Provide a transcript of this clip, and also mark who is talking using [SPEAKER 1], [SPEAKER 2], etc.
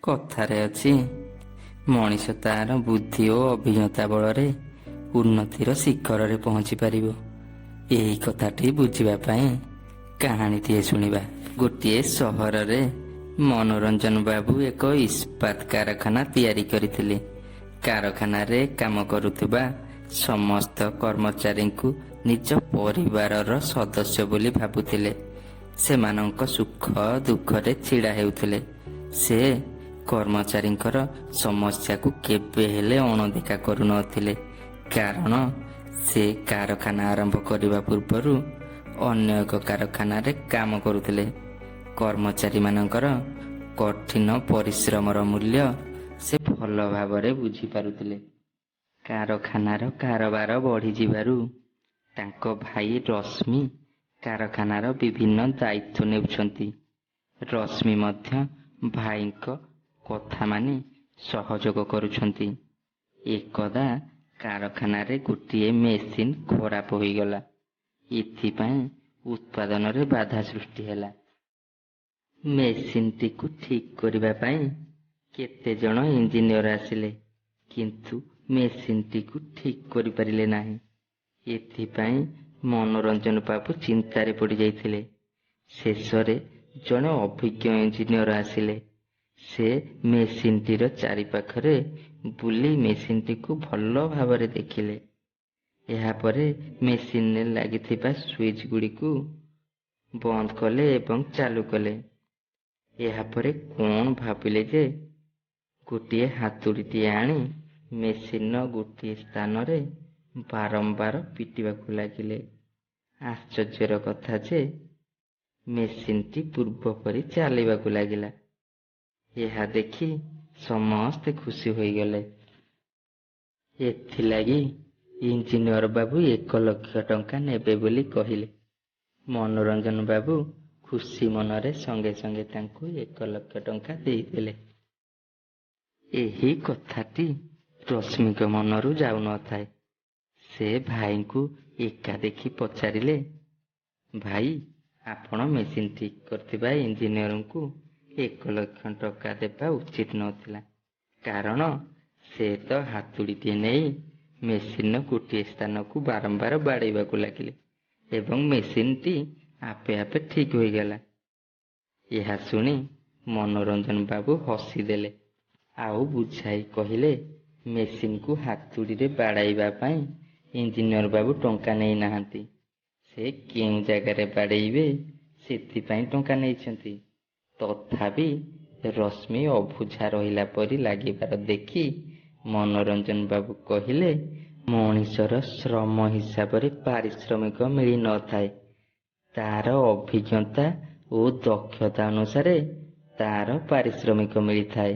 [SPEAKER 1] କଥାରେ ଅଛି, ମଣିଷ ତାର ବୁଦ୍ଧି ଓ ଅଭିଜ୍ଞତା ବଳରେ ଉନ୍ନତିର ଶିଖରରେ ପହଞ୍ଚି ପାରିବ। ଏହି କଥାଟି ବୁଝିବା ପାଇଁ କାହାଣୀଟିଏ ଶୁଣିବା। ଗୋଟିଏ ସହରରେ ମନୋରଞ୍ଜନ ବାବୁ ଏକ ଇସ୍ପାତ କାରଖାନା ତିଆରି କରିଥିଲେ। କାରଖାନାରେ କାମ କରୁଥିବା ସମସ୍ତ କର୍ମଚାରୀଙ୍କୁ ନିଜ ପରିବାରର ସଦସ୍ୟ ବୋଲି ଭାବୁଥିଲେ। ସେମାନଙ୍କ ସୁଖ ଦୁଃଖରେ ଛିଡ଼ା ହେଉଥିଲେ। ସେ କର୍ମଚାରୀଙ୍କର ସମସ୍ୟାକୁ କେବେ ହେଲେ ଅଣଦେଖା କରୁନଥିଲେ, କାରଣ ସେ କାରଖାନା ଆରମ୍ଭ କରିବା ପୂର୍ବରୁ ଅନ୍ୟ ଏକ କାରଖାନାରେ କାମ କରୁଥିଲେ। କର୍ମଚାରୀମାନଙ୍କର କଠିନ ପରିଶ୍ରମର ମୂଲ୍ୟ ସେ ଭଲ ଭାବରେ ବୁଝିପାରୁଥିଲେ। କାରଖାନାର କାରବାର ବଢ଼ିଯିବାରୁ ତାଙ୍କ ଭାଇ ରଶ୍ମି କାରଖାନାର ବିଭିନ୍ନ ଦାୟିତ୍ୱ ନେଉଛନ୍ତି। ରଶ୍ମି ମଧ୍ୟ ଭାଇଙ୍କ କଥା ମାନି ସହଯୋଗ କରୁଛନ୍ତି। ଏକଦା କାରଖାନାରେ ଗୋଟିଏ ମେସିନ୍ ଖରାପ ହୋଇଗଲା। ଏଥିପାଇଁ ଉତ୍ପାଦନରେ ବାଧା ସୃଷ୍ଟି ହେଲା। ମେସିନ୍ଟିକୁ ଠିକ୍ କରିବା ପାଇଁ କେତେଜଣ ଇଞ୍ଜିନିୟର ଆସିଲେ, କିନ୍ତୁ ମେସିନ୍ଟିକୁ ଠିକ୍ କରିପାରିଲେ ନାହିଁ। ଏଥିପାଇଁ ମନୋରଞ୍ଜନ ବାବୁ ଚିନ୍ତାରେ ପଡ଼ିଯାଇଥିଲେ। ଶେଷରେ ଜଣେ ଅଭିଜ୍ଞ ଇଞ୍ଜିନିୟର ଆସିଲେ। ସେ ମେସିନ୍ଟିର ଚାରିପାଖରେ ବୁଲି ମେସିନ୍ଟିକୁ ଭଲ ଭାବରେ ଦେଖିଲେ। ଏହାପରେ ମେସିନ୍ରେ ଲାଗିଥିବା ସୁଇଚ୍ ଗୁଡ଼ିକୁ ବନ୍ଦ କଲେ ଏବଂ ଚାଲୁ କଲେ। ଏହାପରେ କ'ଣ ଭାବିଲେ ଯେ ଗୋଟିଏ ହାତୁଡ଼ିଟିଏ ଆଣି ମେସିନ୍ର ଗୋଟିଏ ସ୍ଥାନରେ ବାରମ୍ବାର ପିଟିବାକୁ ଲାଗିଲେ। ଆଶ୍ଚର୍ଯ୍ୟର କଥା ଯେ ମେସିନ୍ଟି ପୂର୍ବ ପରି ଚାଲିବାକୁ ଲାଗିଲା। ଏହା ଦେଖି ସମସ୍ତେ ଖୁସି ହୋଇଗଲେ। ଏଥିଲାଗି ଇଞ୍ଜିନିୟର ବାବୁ 1,00,000 ଟଙ୍କା ନେବେ ବୋଲି କହିଲେ। ମନୋରଞ୍ଜନ ବାବୁ ଖୁସି ମନରେ ସଙ୍ଗେ ସଙ୍ଗେ ତାଙ୍କୁ 1,00,000 ଟଙ୍କା ଦେଇଦେଲେ। ଏହି କଥାଟି ରଶ୍ମିଙ୍କ ମନରୁ ଯାଉନଥାଏ। ସେ ଭାଇଙ୍କୁ ଏକା ଦେଖି ପଚାରିଲେ, ଭାଇ, ଆପଣ ମେସିନ୍ ଠିକ୍ କରିଥିବା ଇଞ୍ଜିନିୟରଙ୍କୁ 1,00,000 ଟଙ୍କା ଦେବା ଉଚିତ ନଥିଲା, କାରଣ ସେ ତ ହାତୁଡ଼ିଟିଏ ନେଇ ମେସିନ୍ର ଗୋଟିଏ ସ୍ଥାନକୁ ବାରମ୍ବାର ବାଡ଼େଇବାକୁ ଲାଗିଲେ ଏବଂ ମେସିନ୍ଟି ଆପେ ଆପେ ଠିକ୍ ହୋଇଗଲା। ଏହା ଶୁଣି ମନୋରଞ୍ଜନ ବାବୁ ହସିଦେଲେ ଆଉ ବୁଝାଇ କହିଲେ, ମେସିନ୍କୁ ହାତୁଡ଼ିରେ ବାଡ଼ାଇବା ପାଇଁ ଇଞ୍ଜିନିୟର ବାବୁ ଟଙ୍କା ନେଇନାହାନ୍ତି। ସେ କେଉଁ ଜାଗାରେ ବାଡ଼େଇବେ ସେଥିପାଇଁ ଟଙ୍କା ନେଇଛନ୍ତି। ତଥାପି ରଶ୍ମି ଅବୁଝା ରହିଲା ପରି ଲାଗିବାର ଦେଖି ମନୋରଞ୍ଜନ ବାବୁ କହିଲେ, ମଣିଷର ଶ୍ରମ ହିସାବରେ ପାରିଶ୍ରମିକ ମିଳିନଥାଏ। ତାର ଅଭିଜ୍ଞତା ଓ ଦକ୍ଷତା ଅନୁସାରେ ତାର ପାରିଶ୍ରମିକ ମିଳିଥାଏ।